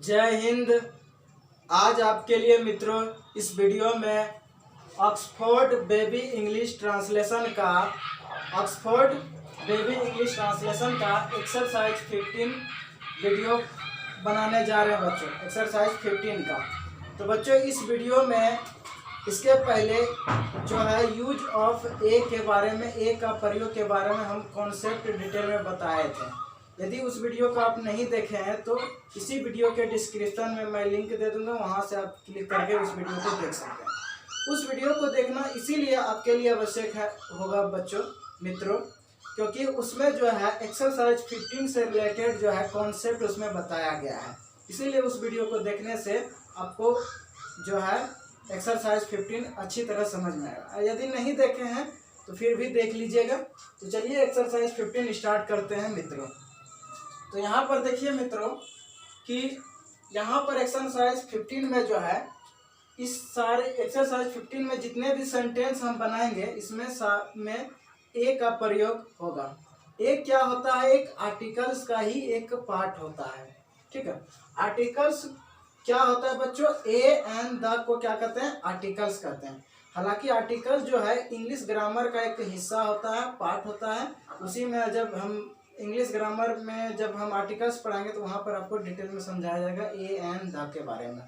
जय हिंद। आज आपके लिए मित्रों इस वीडियो में ऑक्सफोर्ड बेबी इंग्लिश ट्रांसलेशन का एक्सरसाइज 15 वीडियो बनाने जा रहे हैं बच्चों। एक्सरसाइज 15 का तो बच्चों इस वीडियो में इसके पहले जो है यूज ऑफ ए के बारे में, ए का प्रयोग के बारे में हम कॉन्सेप्ट डिटेल में बताए थे। यदि उस वीडियो को आप नहीं देखे हैं तो इसी वीडियो के डिस्क्रिप्शन में मैं लिंक दे दूंगा, वहां से आप क्लिक करके उस वीडियो को देख सकते हैं। उस वीडियो को देखना इसीलिए आपके लिए आवश्यक होगा बच्चों मित्रों, क्योंकि उसमें जो है एक्सरसाइज 15 से रिलेटेड जो है कॉन्सेप्ट उसमें बताया गया है। इसीलिए उस वीडियो को देखने से आपको जो है एक्सरसाइज 15 अच्छी तरह समझ में आएगा। यदि नहीं देखे हैं तो फिर भी देख लीजिएगा। तो चलिए एक्सरसाइज 15 स्टार्ट करते हैं मित्रों। तो यहाँ पर देखिए मित्रों कि यहाँ पर एक्सरसाइज 15 में जो है इस सारे एक्सरसाइज 15 में जितने भी सेंटेंस हम बनाएंगे इसमें ए का प्रयोग होगा। ए क्या होता है? एक आर्टिकल्स का ही एक पार्ट होता है। ठीक है, आर्टिकल्स क्या होता है बच्चों? ए एंड द को क्या कहते हैं? आर्टिकल्स कहते हैं। हालांकि आर्टिकल जो है इंग्लिश ग्रामर का एक हिस्सा होता है, पार्ट होता है। उसी में जब हम इंग्लिश ग्रामर में जब हम आर्टिकल्स पढ़ाएंगे तो वहाँ पर आपको डिटेल में समझाया जाएगा ए एंड द के बारे में।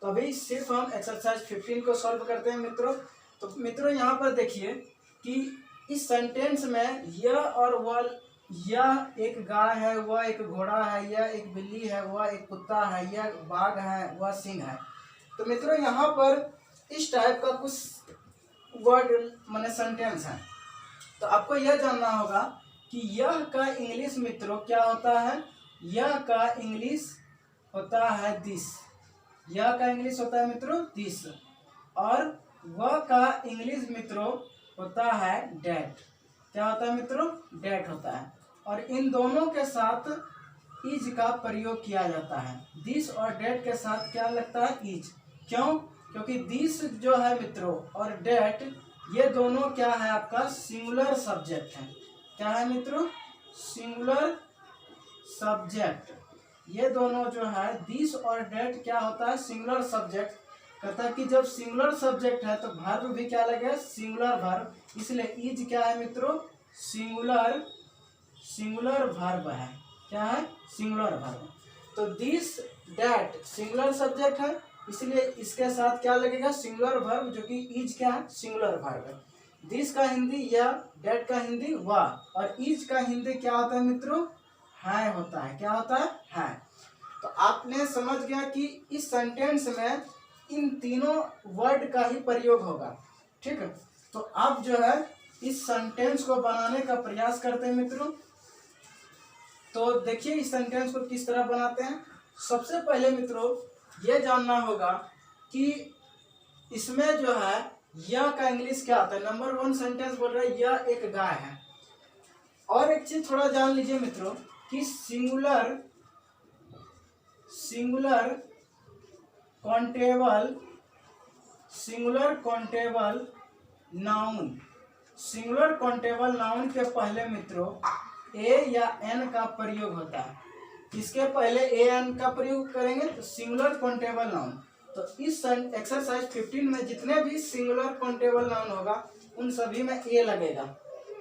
तो अभी सिर्फ हम एक्सरसाइज 15 को सॉल्व करते हैं मित्रों। तो मित्रों यहाँ पर देखिए कि इस सेंटेंस में यह और वह, यह एक गाय है, वह एक घोड़ा है, यह एक बिल्ली है, वह एक कुत्ता है, यह बाघ है, वह सिंह है। तो मित्रों यहाँ पर इस टाइप का कुछ वर्ड माने सेंटेंस है। तो आपको यह जानना होगा कि यह का इंग्लिश मित्रों क्या होता है? यह का इंग्लिश होता है दिस। यह का इंग्लिश होता है मित्रों दिस, और वह का इंग्लिश मित्रों होता है डैट। क्या होता है मित्रों? डैट होता है। और इन दोनों के साथ इज का प्रयोग किया जाता है। दिस और डैट के साथ क्या लगता है? इज। क्यों? क्योंकि दिस जो है मित्रों और डैट ये दोनों क्या है? आपका सिंगुलर सब्जेक्ट है। क्या है मित्रों? Singular subject. ये दोनों जो है दिस और डैट क्या होता है? Singular subject. कहता है कि जब सिंगुलर सब्जेक्ट है तो वर्ब भी क्या लगेगा? Singular verb. इसलिए इज क्या है मित्रों? सिंगुलर वर्ब है। क्या है? Singular verb. तो दिस डैट सिंगुलर सब्जेक्ट है, इसलिए इसके साथ क्या लगेगा? सिंगुलर वर्ब, जो कि इज क्या है? सिंगुलर वर्ब है। दिस का हिंदी या, डैट का हिंदी वह, और इज का हिंदी क्या होता है मित्रों? है होता है। क्या होता है? है। तो आपने समझ गया कि इस सेंटेंस में इन तीनों वर्ड का ही प्रयोग होगा। ठीक है, तो अब जो है इस सेंटेंस को बनाने का प्रयास करते हैं मित्रों। तो देखिए इस सेंटेंस को किस तरह बनाते हैं। सबसे पहले मित्रों ये जानना होगा कि इसमें जो है यह का इंग्लिश क्या होता है। नंबर 1 सेंटेंस बोल रहा है यह एक गाय है। और एक चीज थोड़ा जान लीजिए मित्रों कि सिंगुलर कॉन्टेबल नाउन के पहले मित्रों ए या एन का प्रयोग होता है। इसके पहले ए एन का प्रयोग करेंगे तो सिंगुलर कॉन्टेबल नाउन। तो इस एक्सरसाइज 15 में जितने भी सिंगुलर कॉन्टेबल नाउन होगा उन सभी में ए लगेगा।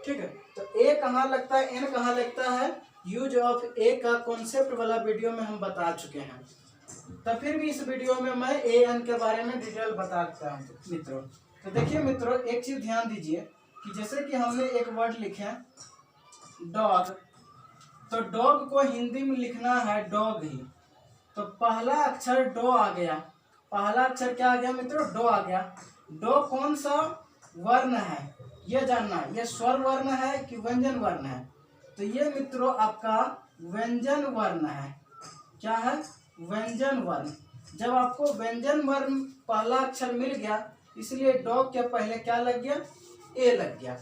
ठीक है, तो ए कहाँ लगता है, एन कहाँ लगता है? यूज ऑफ ए का कॉन्सेप्ट वाला वीडियो में हम बता चुके हैं। तो फिर भी इस वीडियो में मैं ए एन के बारे में डिटेल बताता हूँ मित्रों। तो देखिए मित्रों एक चीज ध्यान दीजिए कि जैसे कि हमने एक वर्ड लिखे डॉग, तो डॉग को हिंदी में लिखना है डॉग ही। तो पहला अक्षर डो आ गया। पहला अक्षर क्या आ गया मित्रों? डो आ गया। डो कौन सा वर्ण है ये जानना है। ये स्वर वर्ण है कि व्यंजन वर्ण है? तो ये मित्रों आपका व्यंजन वर्ण है। क्या है? व्यंजन वर्ण। जब आपको व्यंजन वर्ण पहला अक्षर मिल गया इसलिए डॉग के पहले क्या लग गया? ए लग गया।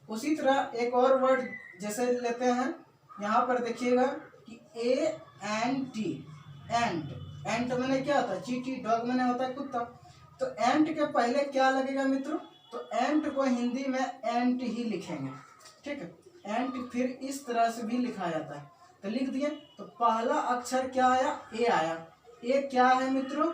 उसी तरह एक और वर्ड जैसे लेते हैं, यहाँ पर देखिएगा कि ए एंड टी। एंट मैंने क्या होता है? चींटी। डॉग मैंने होता है कुत्ता। तो एंट के पहले क्या लगेगा मित्रों? तो एंट को हिंदी में एंट ही लिखेंगे। ठीक है, एंट फिर इस तरह से भी लिखा जाता है। तो लिख दिए। तो पहला अक्षर क्या आया? ए आया। ए क्या है मित्रों?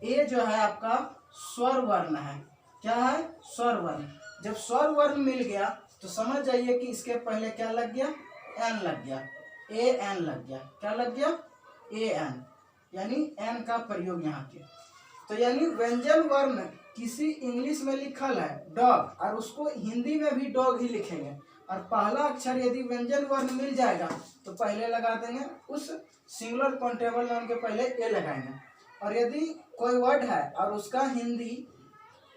ए जो है आपका स्वर वर्ण है। क्या है? स्वर वर्ण। जब स्वर वर्ण मिल गया तो समझ जाइए कि इसके पहले क्या लग गया? एन लग गया, ए एन लग गया। क्या लग गया? ए एन, यानी एन का प्रयोग यहाँ के। तो यानी व्यंजन वर्ण किसी इंग्लिश में लिखल है डॉग और उसको हिंदी में भी डॉग ही लिखेंगे, और पहला अक्षर यदि व्यंजन वर्ण मिल जाएगा तो पहले लगा देंगे उस सिंगुलर काउंटेबल नाउन के पहले ए लगाएंगे। और यदि कोई वर्ड है और उसका हिंदी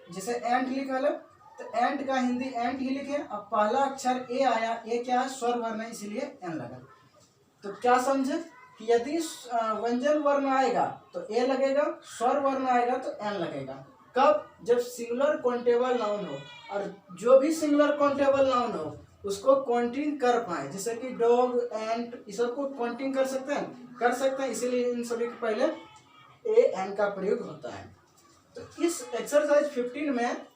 जैसे एंट लिखल है तो एंट का हिंदी एंट ही लिखे, अब पहला अक्षर ए आया, ए क्या है? स्वर वर्ण है, इसलिए एन लगा। तो क्या समझे कि यदि व्यंजन वर्ण आएगा तो ए लगेगा, स्वर वर्ण आएगा तो एन लगेगा। कब? जब सिंगुलर काउंटेबल नाउन हो, और जो भी सिंगुलर काउंटेबल नाउन हो उसको काउंटिंग कर पाए, जैसे कि डॉग, एंट, इस सबको काउंटिंग कर सकते हैं, इसीलिए इन सभी के पहले ए एन का प्रयोग होता है। तो इस एक्सरसाइज 15 में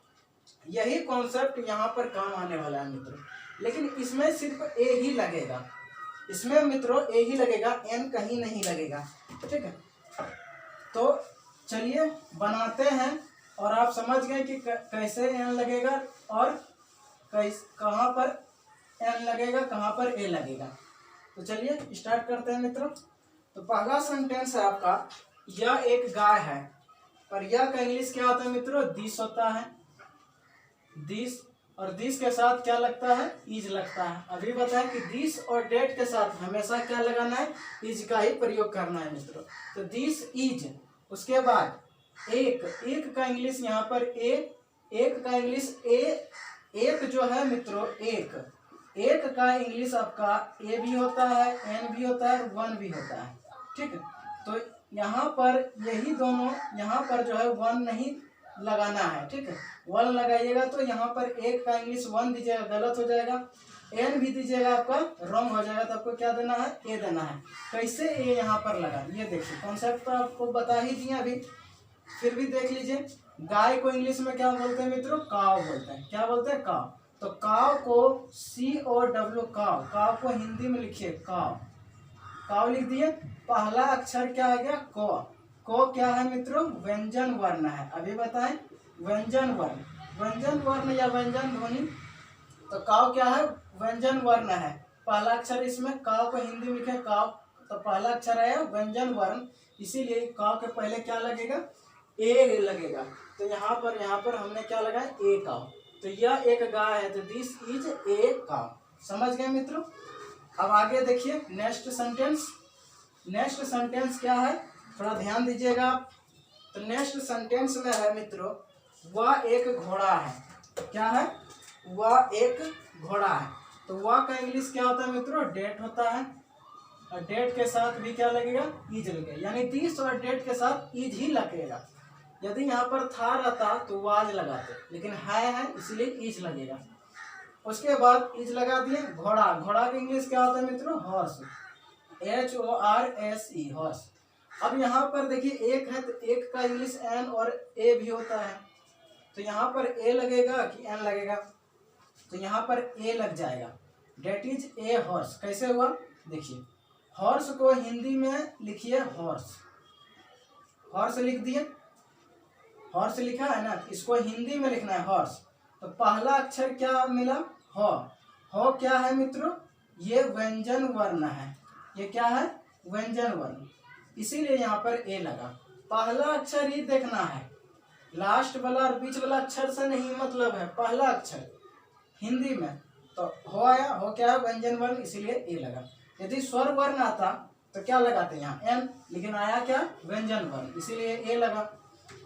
यही कॉन्सेप्ट यहाँ पर काम आने वाला है मित्रों, लेकिन इसमें सिर्फ ए ही लगेगा। इसमें मित्रों ए ही लगेगा, एन कहीं नहीं लगेगा। ठीक है, तो चलिए बनाते हैं, और आप समझ गए कि कैसे एन लगेगा और कहाँ पर एन लगेगा, कहाँ पर ए लगेगा। तो चलिए स्टार्ट करते हैं मित्रों। तो पहला सेंटेंस है आपका, यह एक गाय है, पर यह का इंग्लिश क्या होता है मित्रों? दिस होता है, दिस, और दिस के साथ क्या लगता है? इज लगता है। अभी बताएं कि दिस और डेट के साथ हमेशा क्या लगाना है? इज का ही प्रयोग करना है मित्रों। तो दिस इज, उसके बाद एक, एक का इंग्लिश यहाँ पर ए, एक का इंग्लिश ए, एक जो है मित्रों एक, एक का इंग्लिश आपका ए भी होता है, एन भी होता है, वन भी होता है। ठीक है, तो यहाँ पर यही दोनों, यहाँ पर जो है वन नहीं लगाना है। ठीक है, वन लगाइएगा तो यहाँ पर एक का इंग्लिश वन दीजिएगा, गलत हो जाएगा। एन भी दीजिएगा आपका रॉन्ग हो जाएगा, तो आपको क्या देना है? ए देना है। कैसे ए यहाँ पर लगा, ये देखिए कॉन्सेप्ट तो आपको बता ही दिया अभी, फिर भी देख लीजिए। गाय को इंग्लिश में क्या बोलते हैं मित्रों? काव बोलते हैं। क्या बोलते हैं? काव। तो काव को COW, काव, काव को हिंदी में लिखिए काव, काव लिख दिए। पहला अक्षर क्या आ गया? को क्या है मित्रों? व्यंजन वर्ण है। अभी बताएं, व्यंजन वर्ण, व्यंजन वर्ण या व्यंजन ध्वनि। तो काव क्या है? व्यंजन वर्ण है। पहला अक्षर इसमें, काव को हिंदी में लिखे काव, तो पहला अक्षर आया व्यंजन वर्ण, इसीलिए काव के पहले क्या लगेगा? ए लगेगा। तो यहाँ पर हमने क्या लगाया? ए काव। तो यह एक गाय है, तो दिस इज ए काव। समझ गए मित्रों? अब आगे देखिए नेक्स्ट सेंटेंस। नेक्स्ट सेंटेंस क्या है? थोड़ा ध्यान दीजिएगा आप। तो नेक्स्ट सेंटेंस में है मित्रों, वह एक घोड़ा है। क्या है? वह एक घोड़ा है। तो वह का इंग्लिश क्या होता है मित्रों? डेट होता है, और डेट के साथ भी क्या लगेगा? इज लगेगा, यानी दिस और डेट के साथ इज ही लगेगा। यदि यहाँ पर था रहता तो वाज लगाते, लेकिन है इसलिए इज लगेगा। उसके बाद इज लगा दिए। घोड़ा, घोड़ा का इंग्लिश क्या होता है मित्रों? Horse, HORSE, horse. अब यहाँ पर देखिए एक है, तो एक का इंग्लिश एन और ए भी होता है, तो यहाँ पर ए लगेगा कि एन लगेगा? तो यहाँ पर ए लग जाएगा। That is a horse. कैसे हुआ देखिए, हॉर्स को हिंदी में लिखिए हॉर्स, हॉर्स लिख दिए, हॉर्स लिखा है ना, इसको हिंदी में लिखना है हॉर्स। तो पहला अक्षर क्या मिला? हो क्या है मित्रों? ये व्यंजन वर्ण है। ये क्या है? व्यंजन वर्ण, इसीलिए यहाँ पर ए लगा। पहला अक्षर ही देखना है, लास्ट वाला और बीच वाला अक्षर से नहीं मतलब है, पहला अक्षर हिंदी में। तो हो आया, हो क्या है? व्यंजन वर्ण, इसीलिए ए लगा। यदि स्वर वर्ण आता तो क्या लगाते यहाँ? एन, लेकिन आया क्या? व्यंजन वर्ण, इसीलिए ए लगा।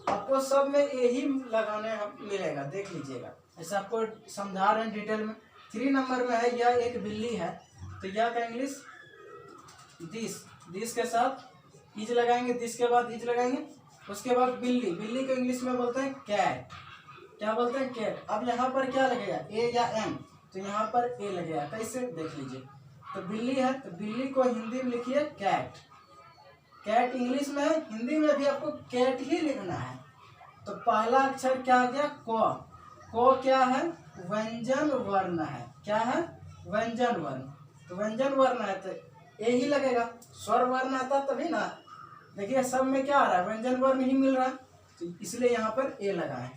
आपको सब में ए ही लगाने मिलेगा, देख लीजिएगा, ऐसा आपको समझा रहे हैं डिटेल में। 3 नंबर में है, यह एक बिल्ली है, तो यह का इंग्लिश दिस, दिस के साथ इज लगाएंगे, दिस के बाद इज लगाएंगे। उसके बाद बिल्ली, बिल्ली को इंग्लिश में बोलते हैं कैट। क्या बोलते हैं? कैट। अब यहाँ पर क्या लगेगा? ए या एन? तो यहाँ पर ए लगेगा। कैसे देख लीजिए। तो बिल्ली है, तो बिल्ली को हिंदी में लिखिए कैट। कैट इंग्लिश में है, हिंदी में भी आपको कैट ही लिखना है। तो पहला अक्षर क्या आ गया? को क्या है? व्यंजन वर्ण है। क्या है? व्यंजन वर्ण। तो व्यंजन वर्ण है तो ए ही लगेगा। स्वर वर्ण आता तभी ना, देखिए सब में क्या आ रहा है, व्यंजन वर्ण ही मिल रहा है, तो इसलिए यहाँ पर ए लगाए।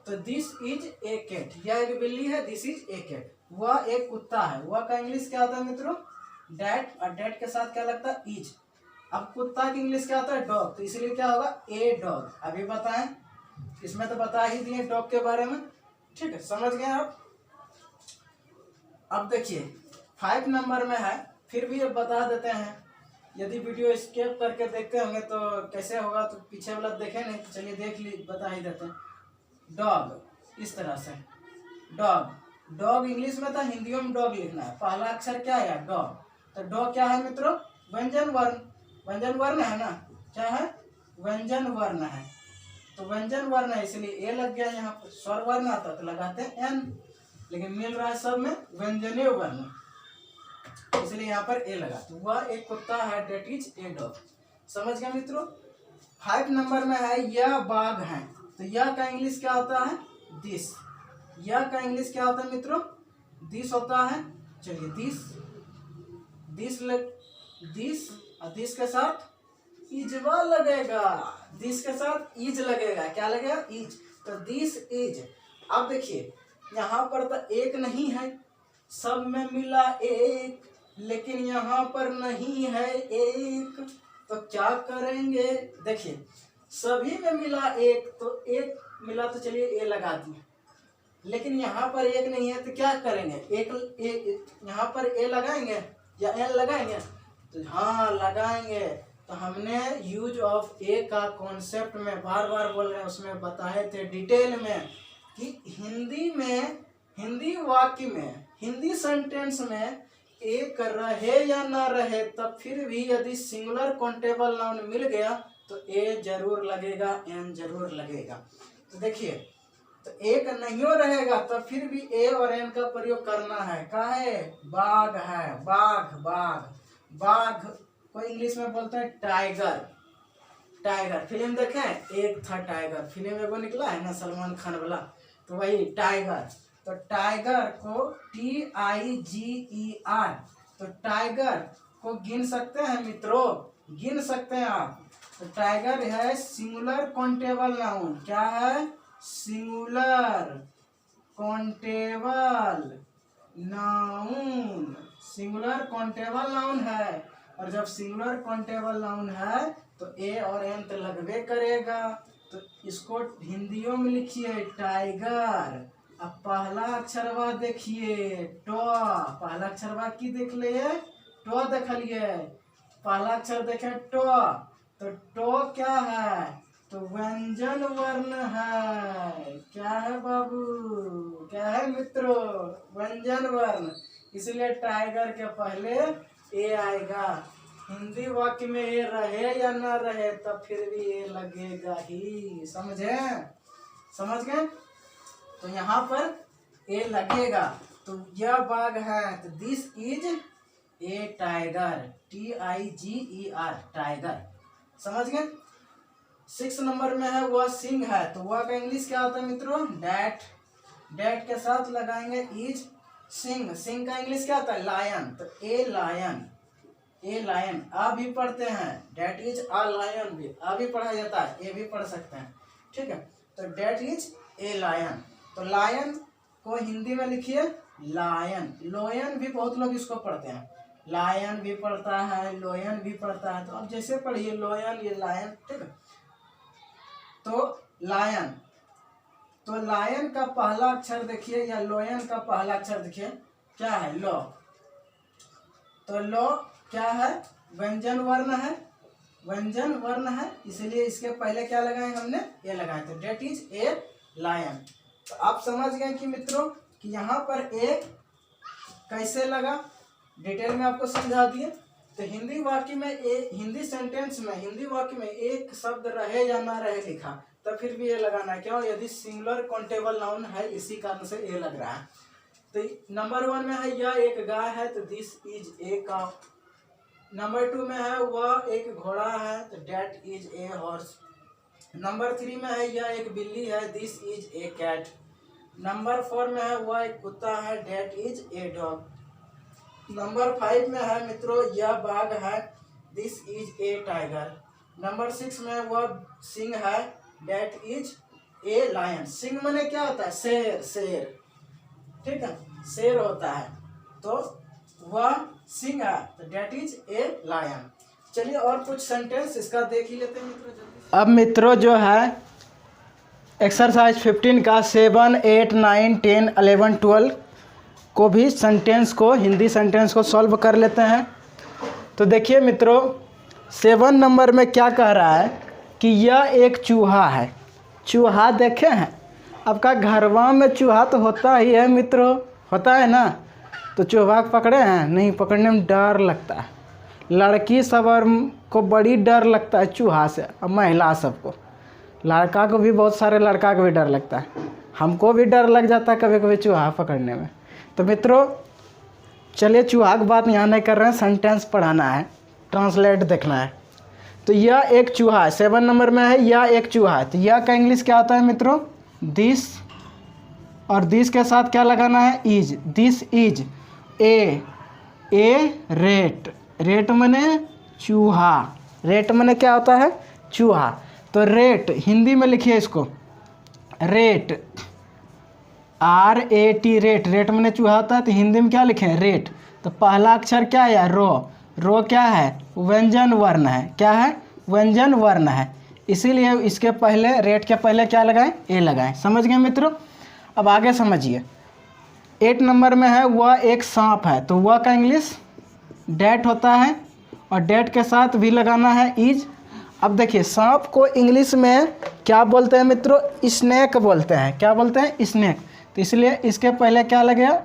तो दिस इज ए कैट, यह एक बिल्ली है, दिस इज ए कैट। वह एक कुत्ता है, वह का इंग्लिश क्या होता है मित्रों, डैट, और डैट के साथ क्या लगता है, इज। अब कुत्ता की इंग्लिश क्या होता है, डॉग, तो इसलिए क्या होगा, ए डॉग। अभी बताएं, इसमें तो बता ही दिए डॉग के बारे में, ठीक है, समझ गए आप। अब देखिए 5 नंबर में है, फिर भी अब बता देते हैं, यदि वीडियो स्किप करके देखते होंगे तो कैसे होगा, तो पीछे वाला देखे नहीं, तो चलिए देख ली, बता ही देते हैं। डॉग, इस तरह से डॉग, डॉग इंग्लिश में था, हिंदियों में डॉग लिखना है, पहला अक्षर क्या है, डॉग। तो डॉग क्या है मित्रों, व्यंजन वर्ण, व्यंजन वर्ण है ना, क्या है, व्यंजन वर्ण है, तो व्यंजन वर्ण है इसलिए ए लग गया। यहाँ पर स्वर वर्ण आता तो लगाते हैं एन, लेकिन मिल रहा है सब में व्यंजनीय वर्ण, इसलिए यहाँ पर ए लगा। तो वह एक कुत्ता है, डेट इज ए डॉग। समझ गए मित्रों। 5 नंबर में है, यह बाघ है, तो यह का इंग्लिश क्या होता है, दिस। यह का इंग्लिश क्या होता है मित्रों, दिस होता है। चलिए दिस, दिस दिस, और दिस के साथ इजवा लगेगा, दिस के साथ इज लगेगा, क्या लगेगा, इज। तो दिस इज। अब देखिए यहाँ पर तो एक नहीं है, सब में मिला एक, लेकिन यहाँ पर नहीं है एक, तो क्या करेंगे, देखिए सभी में मिला एक, तो एक मिला तो चलिए ए लगा दिए, लेकिन यहाँ पर एक नहीं है, तो क्या करेंगे, एक यहाँ पर ए लगाएंगे या एन लगाएंगे, तो हाँ लगाएंगे। तो हमने यूज ऑफ ए का कॉन्सेप्ट में बार बार बोल रहे हैं, उसमें बताए थे डिटेल में कि हिंदी में, हिंदी वाक्य में, हिंदी सेंटेंस में एक रहे या ना रहे, तब फिर भी यदि सिंगुलर काउंटेबल नाउन मिल गया तो ए जरूर लगेगा, एन जरूर लगेगा। तो देखिए, तो एक नहीं रहेगा तब फिर भी ए और एन का प्रयोग करना है। कहा है, बाघ है, बाघ, बाघ, बाघ को इंग्लिश में बोलते हैं टाइगर। टाइगर फिल्म देखे, एक था टाइगर, फिल्म एगो निकला है ना सलमान खान वाला, तो वही टाइगर। तो टाइगर को TIGER, तो टाइगर को गिन सकते हैं मित्रों, गिन सकते हैं आप। तो टाइगर है सिंगुलर काउंटेबल नाउन, क्या है, singular countable noun, singular countable noun है। और जब सिंगुलर काउंटेबल नाउन है तो ए और एन तो लगबे करेगा, तो इसको हिंदियों में लिखिए टाइगर। अब पहला अक्षरवा देखिए टो, पहला अक्षरवा की देख लिए, टो देख लिए, पहला अक्षर देखे टो, तो टो क्या है, तो व्यंजन वर्ण है। क्या है बाबू, क्या है मित्रों, व्यंजन वर्ण, इसलिए टाइगर के पहले ए आएगा। हिंदी वाक्य में ए रहे या ना रहे तब फिर भी ए लगेगा ही, समझे, समझ गए। तो यहाँ पर ए लगेगा, तो यह बाघ है, तो this is a tiger, TIGER, tiger. समझ गए। 6 नंबर में है, वह सिंह है, तो वह का इंग्लिश क्या होता है मित्रों, डैट। डैट के साथ लगाएंगे इज, सिंह, सिंह का इंग्लिश क्या होता है, लायन, तो ए लायन, ए लायन। आ भी पढ़ते हैं, डैट इज अ लायन, भी आ भी पढ़ा जाता है, ए भी पढ़ सकते हैं, ठीक है। तो डैट इज ए लायन, तो लायन को हिंदी में लिखिए लायन। लोयन भी बहुत लोग इसको पढ़ते हैं, लायन भी पढ़ता है, लोयन भी पढ़ता है, तो अब जैसे पढ़िए लोयन, ये लायन, ठीक है। तो लायन, तो लायन का पहला अक्षर देखिए, या लोयन का पहला अक्षर देखिए, क्या है, लो। तो लो क्या है, व्यंजन वर्ण है, व्यंजन वर्ण है, इसलिए इसके पहले क्या लगाए हमने, ए लगाए, तो डेट इज ए लायन। तो आप समझ गए कि मित्रों कि यहाँ पर ए कैसे लगा, डिटेल में आपको समझा दिए। तो हिंदी वाक्य में ए, हिंदी सेंटेंस में, हिंदी वाक्य में एक शब्द रहे या ना रहे लिखा, तब फिर भी ए लगाना है, क्यों, यदि सिंगुलर काउंटेबल नाउन है, इसी कारण से ए लग रहा है। तो नंबर 1 में है, यह एक गाय है, तो this is a cow. Number 2 में है, वह एक घोड़ा है, तो that is a horse. Number 3 में है, यह एक बिल्ली है, this is a cat. Number 4 में है, वह एक कुत्ता है, that is a dog. Number 5 में है मित्रों, यह बाघ है, this is a tiger. Number 6 में वह सिंह है, डेट इज ए लायन। सिंह माने क्या होता है? शेर, शेर, ठीक है, शेर होता है, तो वह सिंह है, तो डेट इज ए लायन। चलिए और कुछ सेंटेंस इसका देख ही लेते हैं मित्रों जल्दी। अब मित्रों जो है एक्सरसाइज 15 का 7, 8, 9, 10, 11, 12 को भी सेंटेंस को, हिंदी सेंटेंस को सॉल्व कर लेते हैं। तो देखिए मित्रों 7 नंबर में क्या कह रहा है कि यह एक चूहा है। चूहा देखे हैं? आपका घरवा में चूहा तो होता ही है मित्रों, होता है ना? तो चूहा पकड़े हैं? नहीं, पकड़ने में डर लगता है। लड़की सब और को बड़ी डर लगता है चूहा से, और महिला सबको, लड़का को भी, बहुत सारे लड़का को भी डर लगता है, हमको भी डर लग जाता है कभी कभी चूहा पकड़ने में। तो मित्रों चलिए चूहा की बात यहाँ नहीं कर रहे हैं, सेंटेंस पढ़ाना है, ट्रांसलेट देखना है। तो यह एक चूहा है, 7 नंबर में है, यह एक चूहा है। तो यह का इंग्लिश क्या होता है मित्रों? दिस, और दिस के साथ क्या लगाना है? Is. This is a rate. Rate मने चूहा। रेट मने क्या होता है? चूहा। तो रेट हिंदी में लिखिए इसको, रेट, RAT, रेट। रेट मने चूहा होता है, तो हिंदी में क्या लिखें? रेट। तो पहला अक्षर क्या है? रो। रो क्या है? व्यंजन वर्ण है। क्या है? व्यंजन वर्ण है, इसीलिए इसके पहले, रेट के पहले क्या लगाएं? ए लगाएं। समझ गए मित्रों? अब आगे समझिए। 8 नंबर में है वह एक सांप है। तो वह का इंग्लिश डेट होता है, और डेट के साथ भी लगाना है इज। अब देखिए सांप को इंग्लिश में क्या बोलते हैं मित्रों? स्नेक बोलते हैं। क्या बोलते हैं? स्नेक। तो इसलिए इसके पहले क्या लगेगा?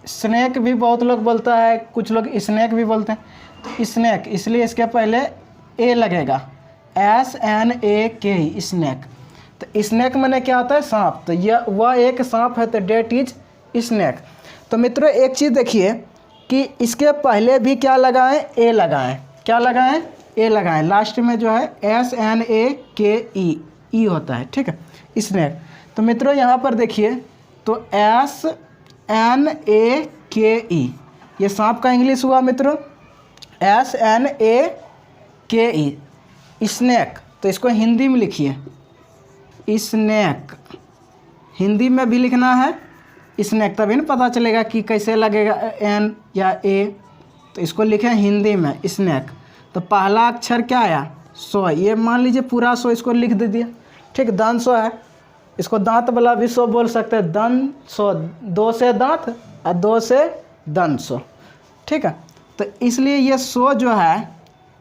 स्नेक भी बहुत लोग बोलता है, कुछ लोग स्नेक भी बोलते हैं, तो स्नेक, इसलिए इसके पहले ए लगेगा, SNAK, स्नेक। तो स्नेक माने क्या होता है? सांप। तो यह वह एक सांप है, तो डेट इज स्नेक। तो मित्रों एक चीज़ देखिए कि इसके पहले भी क्या लगाएं? ए लगाएं। क्या लगाएं? ए लगाएं। लास्ट में जो है SNAKE, ई होता है, ठीक है, स्नेक। तो मित्रों यहाँ पर देखिए, तो SNAKE, ये सांप का इंग्लिश हुआ मित्रों SNAKE, स्नेक। तो इसको हिंदी में लिखिए स्नेक, हिंदी में भी लिखना है स्नेक, तभी ना पता चलेगा कि कैसे लगेगा एन या ए। तो इसको लिखें हिंदी में स्नेक। तो पहला अक्षर क्या आया? सो। ये मान लीजिए पूरा सो इसको लिख दे दिया, ठीक, दान सो है, इसको दांत वाला भी सो बोल सकते हैं, दन सो, 2 से दांत और 2 से दन सो, ठीक है। तो इसलिए ये सो जो है,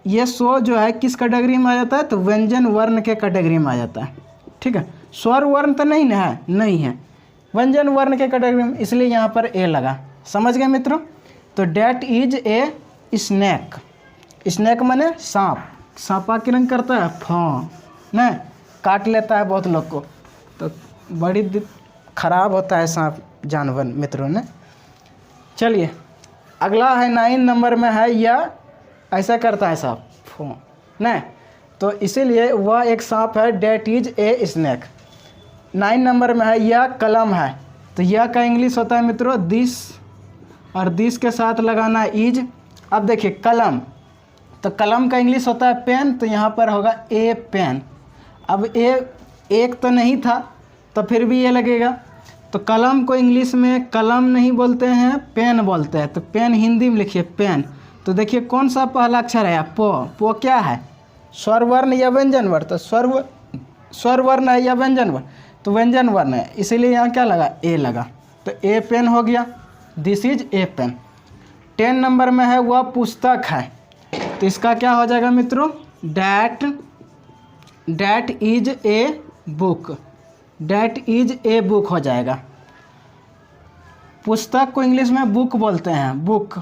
ये सो जो है किस कैटेगरी में आ जाता है? तो व्यंजन वर्ण के कैटेगरी में आ जाता है, ठीक है। स्वर वर्ण तो नहीं ना है, नहीं है, व्यंजन वर्ण के कैटेगरी में, इसलिए यहाँ पर ए लगा। समझ गए मित्रों? तो that is a snake. Snake माने सांप। सांपा की रंग करता है फॉ, न काट लेता है बहुत लोग को, तो बड़ी खराब होता है सांप जानवर मित्रों ने। चलिए अगला है 9 नंबर में है, यह ऐसा करता है सांप फॉ, न, तो इसीलिए वह एक सांप है, that is a snake. 9 number में है यह कलम है। तो यह का इंग्लिश होता है मित्रों दिस, और दिस के साथ लगाना है इज। अब देखिए कलम, तो कलम का इंग्लिश होता है पेन, तो यहाँ पर होगा ए पेन। अब ए एक तो नहीं था, तो फिर भी ये लगेगा। तो कलम को इंग्लिश में कलम नहीं बोलते हैं, पेन बोलते हैं। तो पेन हिंदी में लिखिए पेन। तो देखिए कौन सा पहला अक्षर है? पो। पो क्या है? स्वर वर्ण या व्यंजन वर्ण? तो स्वर वर्ण है या व्यंजन वर्ण? तो व्यंजन वर्ण है, इसीलिए यहाँ क्या लगा? ए लगा। तो ए पेन हो गया, this is a pen. 10 number में है वह पुस्तक है। तो इसका क्या हो जाएगा मित्रों? That is a book. That is a book हो जाएगा। पुस्तक को इंग्लिश में बुक बोलते हैं, बुक।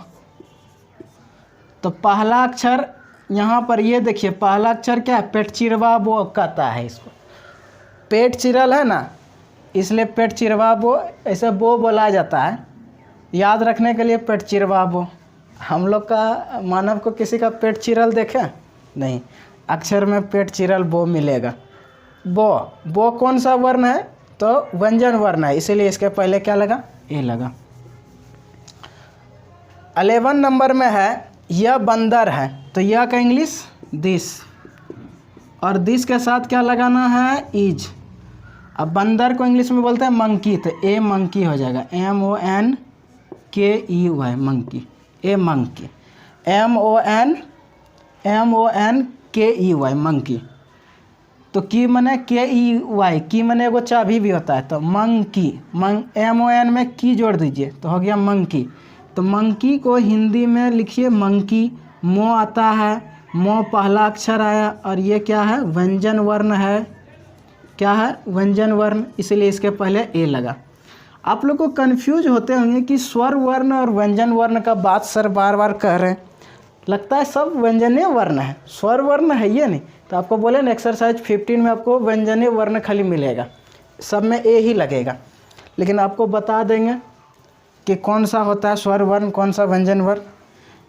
तो पहला अक्षर यहाँ पर ये देखिए, पहला अक्षर क्या है? पेट चिरवा बो कहता है इसको। पेट चिरल है ना, इसलिए पेट चिरवा बो, ऐसे बो बोला जाता है, याद रखने के लिए पेट चिरवा बो। हम लोग का मानव को किसी का पेट चिरल देखे नहीं, अक्षर में पेट चिरल बो मिलेगा। बो, बो कौन सा वर्ण है? तो व्यंजन वर्ण है, इसीलिए इसके पहले क्या लगा? ए लगा। 11 नंबर में है यह बंदर है। तो यह का इंग्लिश दिस। और दिस के साथ क्या लगाना है, इज। अब बंदर को इंग्लिश में बोलते हैं मंकी, तो ए मंकी हो जाएगा, MONKEY मंकी, ए मंकी, MONKEY मंकी। तो की मने KEY, की मने एगो चाबी भी होता है, तो मंकी, MON में की जोड़ दीजिए तो हो गया मंकी। तो मंकी को हिंदी में लिखिए मंकी, मो आता है, मो पहला अक्षर आया और ये क्या है, व्यंजन वर्ण है, क्या है, व्यंजन वर्ण, इसलिए इसके पहले ए लगा। आप लोग को कंफ्यूज होते होंगे कि स्वर वर्ण और व्यंजन वर्ण का बात सर बार बार कह रहे हैं, लगता है सब व्यंजनीय वर्ण है, स्वर वर्ण है ये नहीं। तो आपको बोले ना एक्सरसाइज 15 में आपको व्यंजनीय वर्ण खाली मिलेगा, सब में ए ही लगेगा, लेकिन आपको बता देंगे कि कौन सा होता है स्वर वर्ण, कौन सा व्यंजन वर्ण।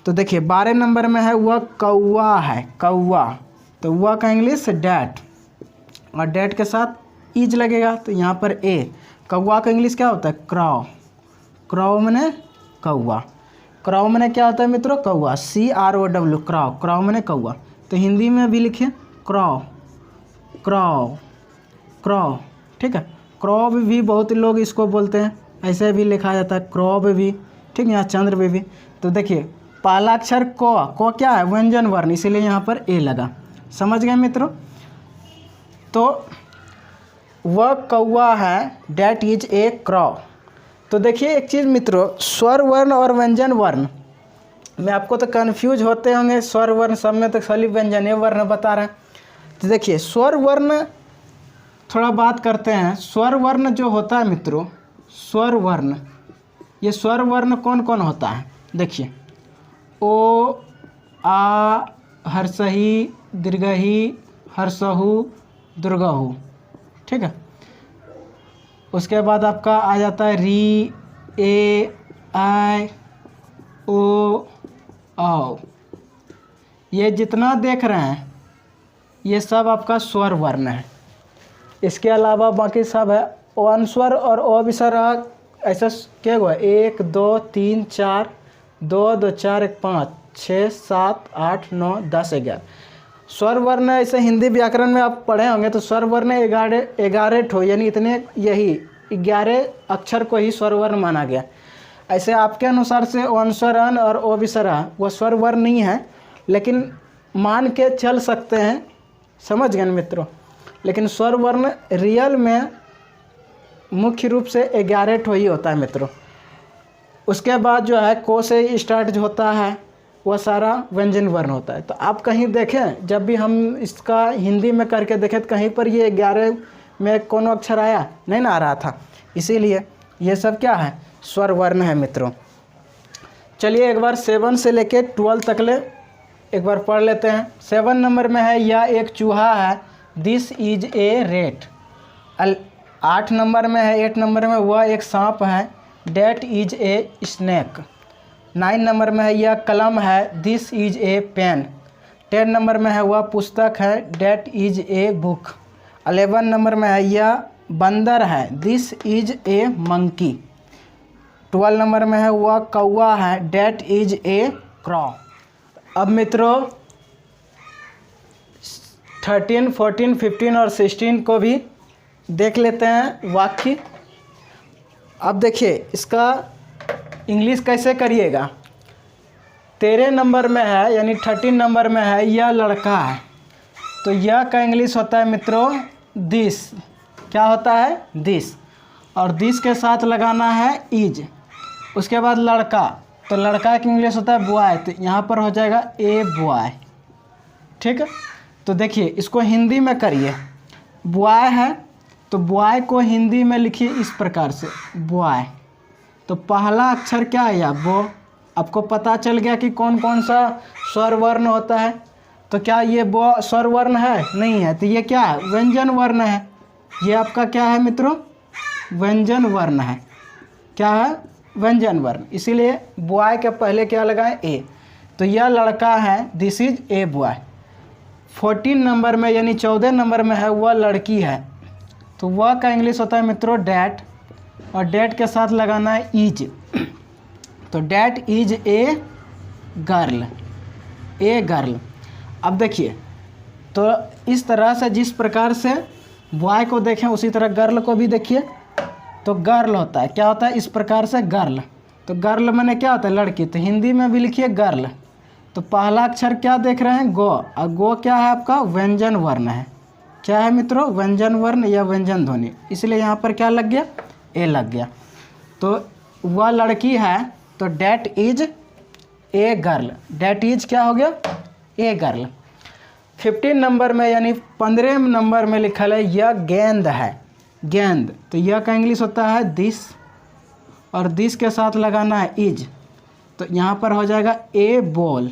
तो देखिए 12 नंबर में है वह कौवा है, कौवा, तो वह का इंग्लिश डैट, और डैट के साथ इज लगेगा, तो यहाँ पर ए। कौवा का इंग्लिश क्या होता है, क्रॉ, क्रॉ मैंने कौवा, क्रॉ मैंने क्या होता है मित्रों, कौवा, CROW, क्रॉ, क्रॉ मैंने कौवा। तो हिंदी में भी लिखिए क्रॉ, क्रॉ, क्रॉ, ठीक है। क्रॉब भी बहुत लोग इसको बोलते हैं, ऐसे भी लिखा जाता है क्रॉब भी, ठीक है, यहाँ चंद्र भी। तो देखिए पहला अक्षर को क्या है, व्यंजन वर्ण, इसीलिए यहाँ पर ए लगा, समझ गए मित्रों। तो वह कौवा है, डैट इज ए क्रॉ। तो देखिए एक चीज़ मित्रों, स्वर वर्ण और व्यंजन वर्ण में आपको तो कंफ्यूज होते होंगे, स्वर वर्ण सब में तो खाली व्यंजनीय वर्ण बता रहे हैं। तो देखिए स्वर वर्ण थोड़ा बात करते हैं। स्वर वर्ण जो होता है मित्रों, स्वर वर्ण, ये स्वर वर्ण कौन कौन होता है, देखिए ओ, आ, हर्षही, दीर्घही, हर्षहु, दुर्गहु, ठीक है। उसके बाद आपका आ जाता है री, ए, आई, ओ, औ। ये जितना देख रहे हैं ये सब आपका स्वर वर्ण है। इसके अलावा बाकी सब है अनुस्वर और अविस्वर, ऐसा क्या हुआ, 1 2 3 4, 2 2 4 1 5 6 7 8 9 10 11 स्वर वर्ण। ऐसे हिंदी व्याकरण में आप पढ़े होंगे तो स्वर वर्ण 11 ठो, यानी इतने, यही 11 अक्षर को ही स्वर वर्ण माना गया। ऐसे आपके अनुसार से अनुस्वर अन और अविस्वर वो स्वर वर्ण नहीं है, लेकिन मान के चल सकते हैं, समझ गए मित्रों। लेकिन स्वर वर्ण रियल में मुख्य रूप से 11 ठो ही होता है मित्रों। उसके बाद जो है को से स्टार्ट जो होता है वह सारा व्यंजन वर्ण होता है। तो आप कहीं देखें, जब भी हम इसका हिंदी में करके देखें तो कहीं पर ये 11 में कौन अक्षर आया नहीं ना आ रहा था, इसीलिए ये सब क्या है, स्वर वर्ण है मित्रों। चलिए एक बार 7 से लेके 12 तक ले एक बार पढ़ लेते हैं। 7 नंबर में है यह एक चूहा है, this is a rat. 8 number में है, 8 नंबर में वह एक सांप है, that is a snake. 9 number में है यह कलम है, this is a pen. 10 number में है वह पुस्तक है, that is a book. 11 number में है यह बंदर है, this is a monkey. 12 number में है वह कौवा है, डेट इज ए क्रॉ। अब मित्रों 13, 14, 15 और 16 को भी देख लेते हैं वाक्य। अब देखिए इसका इंग्लिश कैसे करिएगा। 13 नंबर में है यानी 13 नंबर में है यह लड़का है, तो यह का इंग्लिश होता है मित्रों दिस। क्या होता है, दिस, और दिस के साथ लगाना है इज। उसके बाद लड़का, तो लड़का का इंग्लिश होता है बॉय, तो यहाँ पर हो जाएगा ए बॉय, ठीक है। तो देखिए इसको हिंदी में करिए, बॉय है तो बॉय को हिंदी में लिखिए इस प्रकार से बॉय। तो पहला अक्षर क्या है या वो, आपको पता चल गया कि कौन कौन सा स्वर वर्ण होता है। तो क्या ये वो स्वर वर्ण है, नहीं है, तो ये क्या है, व्यंजन वर्ण है। ये आपका क्या है मित्रों, व्यंजन वर्ण है। क्या है, व्यंजन वर्ण, इसीलिए बॉय के पहले क्या लगाएं, ए। तो यह लड़का है, this is a boy. 14 number में यानी 14 नंबर में है वह लड़की है, तो वह का इंग्लिश होता है मित्रों डैट, और डैट के साथ लगाना है इज। तो that is a girl, a girl. अब देखिए तो इस तरह से जिस प्रकार से बॉय को देखें उसी तरह गर्ल को भी देखिए। तो गर्ल होता है, क्या होता है इस प्रकार से गर्ल। तो गर्ल माने क्या होता है लड़की, तो हिंदी में भी लिखिए गर्ल। तो पहला अक्षर क्या देख रहे हैं, गो। और गो क्या है आपका, व्यंजन वर्ण है। क्या है मित्रों, व्यंजन वर्ण या व्यंजन ध्वनि, इसलिए यहाँ पर क्या लग गया, ए लग गया। तो वह लड़की है, तो that is a girl. That is क्या हो गया, ए गर्ल। 15 नंबर में यानी 15 नंबर में लिखा है यह गेंद है, गेंद। तो यह का इंग्लिश होता है दिस, और दिस के साथ लगाना है इज। तो यहाँ पर हो जाएगा ए बॉल।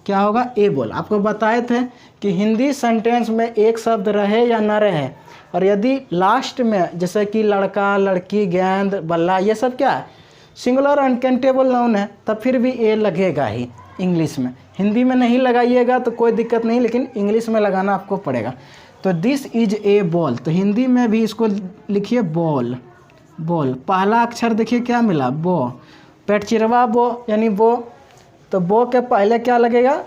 क्या होगा, ए बॉल। आपको बताए थे कि हिंदी सेंटेंस में एक शब्द रहे या ना रहे, और यदि लास्ट में जैसे कि लड़का, लड़की, गेंद, बल्ला, ये सब क्या है सिंगुलर अनकाउंटेबल नाउन है, तब फिर भी ए लगेगा ही इंग्लिश में। हिंदी में नहीं लगाइएगा तो कोई दिक्कत नहीं, लेकिन इंग्लिश में लगाना आपको पड़ेगा। तो दिस इज ए बॉल, तो हिंदी में भी इसको लिखिए बॉल। बॉल पहला अक्षर देखिए क्या मिला, बो। पेट चिरवा बो यानी बो। तो बो के पहले क्या लगेगा,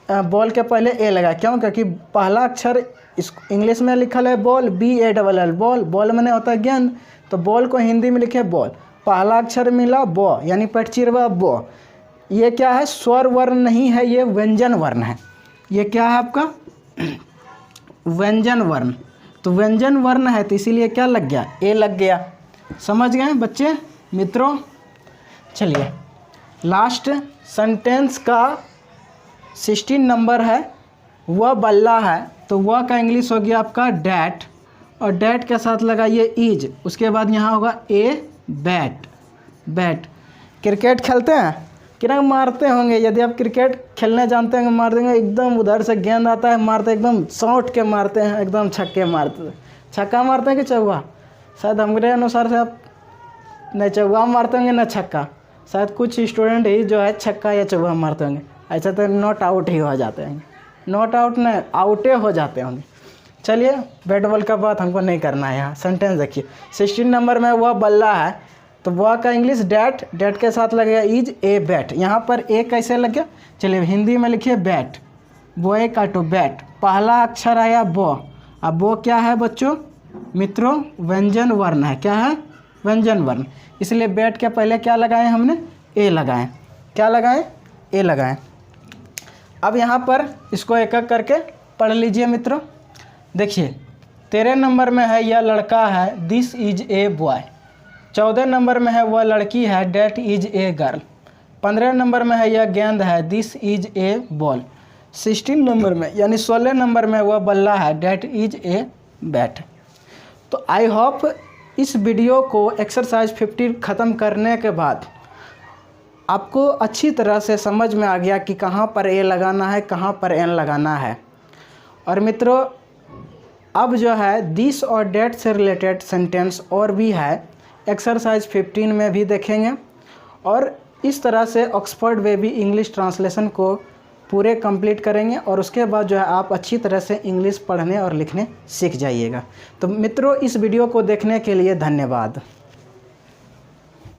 बॉल के पहले ए लगा। क्यों, क्योंकि पहला अक्षर इस इंग्लिश में लिखा है बॉल, BALL बॉल। बॉल मैंने होता है गेंद, तो बॉल को हिंदी में लिखे बॉल। पहला अक्षर मिला बो यानी पेट चिरवा बो। ये क्या है, स्वर वर्ण नहीं है, ये व्यंजन वर्ण है। ये क्या है आपका व्यंजन वर्ण। तो व्यंजन वर्ण है तो इसीलिए क्या लग गया, ए लग गया। समझ गए बच्चे मित्रों। चलिए लास्ट सेंटेंस का 16 नंबर है, वह बल्ला है। तो वह का इंग्लिश हो गया आपका डैट, और डैट के साथ लगाइए इज। उसके बाद यहाँ होगा ए बैट। बैट क्रिकेट खेलते हैं कि ना, मारते होंगे। यदि आप क्रिकेट खेलने जानते हैं मार देंगे, एकदम उधर से गेंद आता है मारते, एकदम शॉट के मारते हैं, एकदम छक्के मारते। छक्का मारते हैं कि चौका, शायद हमारे अनुसार से आप न चौका मारते होंगे न छक्का। शायद कुछ स्टूडेंट ही जो है छक्का या चौका मारते होंगे, ऐसा तो नॉट आउट ही हो जाते हैं। नॉट आउट न आउटे हो जाते होंगे। चलिए बैट बॉल का बात हमको नहीं करना है। यहाँ सेंटेंस देखिए 16 नंबर में वह बल्ला है, तो वह का इंग्लिश डैट। डैट के साथ लगेगा इज ए बैट। यहाँ पर ए कैसे लग गया, चलिए हिंदी में लिखिए बैट। बोए का टू बैट, पहला अक्षर आया बो। अब बो क्या है बच्चों मित्रों, व्यंजन वर्ण है। क्या है, व्यंजन वर्ण, इसलिए बैट के पहले क्या लगाएं हमने, ए लगाएं। क्या लगाएं, ए लगाएं। अब यहाँ पर इसको एक एक करके पढ़ लीजिए मित्रों। देखिए 13 नंबर में है यह लड़का है, this is a boy. 14 number में है वह लड़की है, that is a girl. 15 number में है यह गेंद है, this is A ball. 16 number में यानी 16 नंबर में वह बल्ला है, डैट इज ए बैट। तो आई होप इस वीडियो को एक्सरसाइज 50 ख़त्म करने के बाद आपको अच्छी तरह से समझ में आ गया कि कहाँ पर ए लगाना है, कहाँ पर एन लगाना है। और मित्रों अब जो है दिस और डेट से रिलेटेड सेंटेंस और भी है, एक्सरसाइज 15 में भी देखेंगे। और इस तरह से ऑक्सफोर्ड बेबी इंग्लिश ट्रांसलेशन को पूरे कंप्लीट करेंगे, और उसके बाद जो है आप अच्छी तरह से इंग्लिश पढ़ने और लिखने सीख जाइएगा। तो मित्रों इस वीडियो को देखने के लिए धन्यवाद।